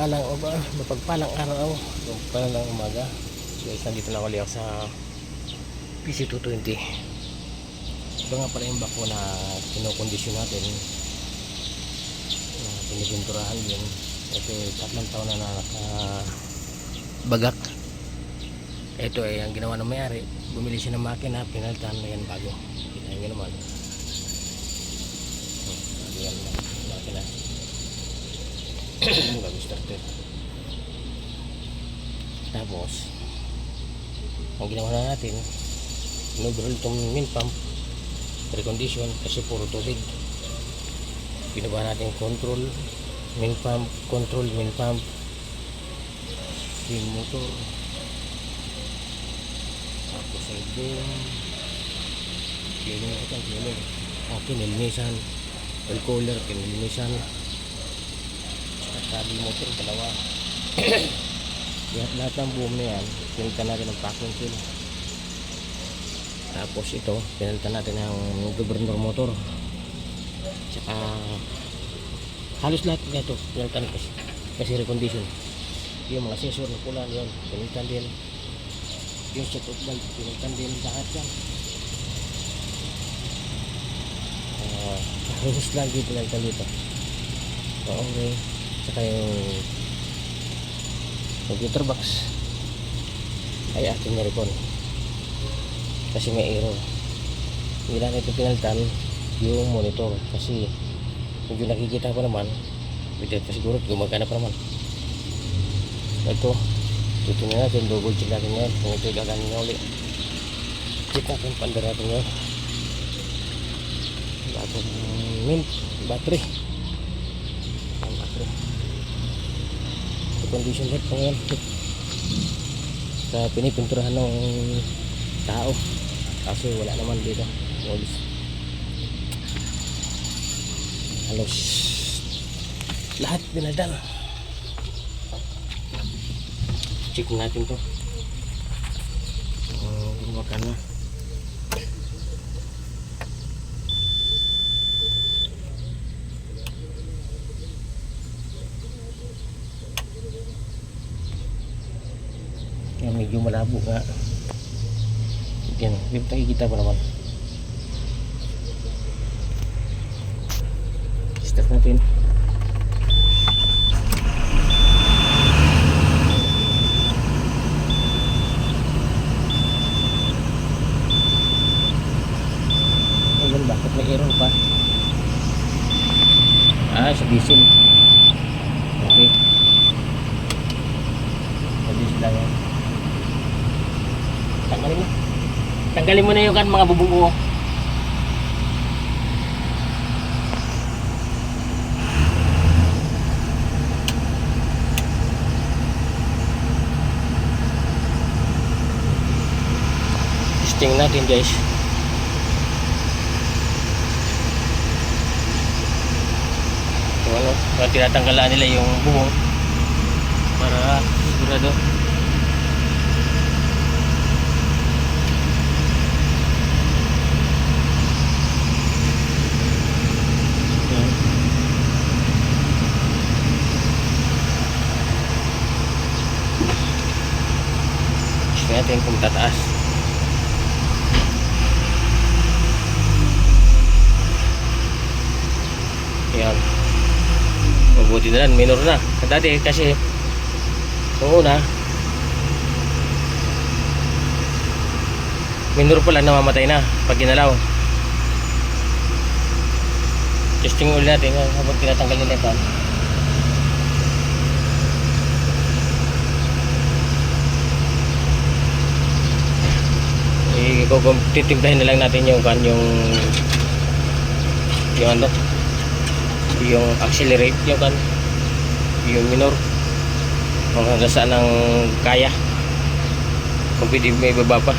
mapagpalang araw, mapagpalang umaga. So guys, nandito na ulit ako sa PC220. Ito nga pala yung bako na kinokondisyon natin, na pinipinturahan din. Ito 3 taon na nakabagak. Ito ay ang ginawa ng mayari, bumili siya ng makina, pinalitan na yan bago. Kita nyo naman. Yan makina. Bago starter. Tapos ang ginawa na natin, in-overhaul itong main pump, recondition kasi puro tubig. Ginawa natin control, main pump, control, main pump, steam motor, tapos ay boom, cleaning natin, cleaning. Kinilinisan, oil cooler, kinilinisan, saka motor, dalawa. Lahat ng boom na yan, pinalitan natin ng packing seal. Tapos ito, pinalitan natin ng governor motor. Saka halos lahat nito pinalitan kasi recondition. Yung mga sensor na pula yun, pinalitan din. Yung set of valve, pinalitan din lahat yan. Halos lang dito pinalitan dito. Okay. Saka yung computer box ay ating na-recon kasi may error. Hindi lang ito pinalitan yung monitor kasi medyo nakikita ko naman video pa siguro gumagana pa naman. Ito tutunin natin, double check natin yan kung ito gagana na ulit. Check natin pandar natin yan, bagong mint battery, condition set po yan sa pinipinturahan ng tao kasi wala naman dito halos lahat pinaldan. Check natin to gumawa na. Medyo malabo nga yan, hindi nakikita pa naman. Start natin. Ayun, bakit may error pa? Sa diesel. Okay, sa diesel lang yan. Tanggalin mo na yung mga bubong ko. Testing natin guys. So tinatanggalan nila yung bubong para sigurado. Natin kung tataas. Yan. Mabuti na lang, minor na. Dati kasi noong una minor pala, namamatay na pag ginalaw. Testing ulit natin habang tinatanggal nila ito. Titimplahin na lang natin yung ano, yung accelerate, yung minor kung hanggang saan ang kaya, kung pwede may baba pa.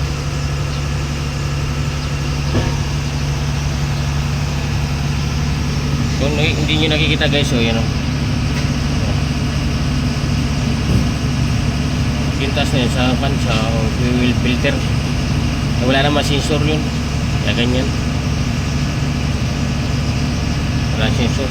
Kung hindi nyo nakikita guys, so yan o, pintas na yun sa fuel filter. Wala naman sensor yun, kaya ganyan, wala sensor.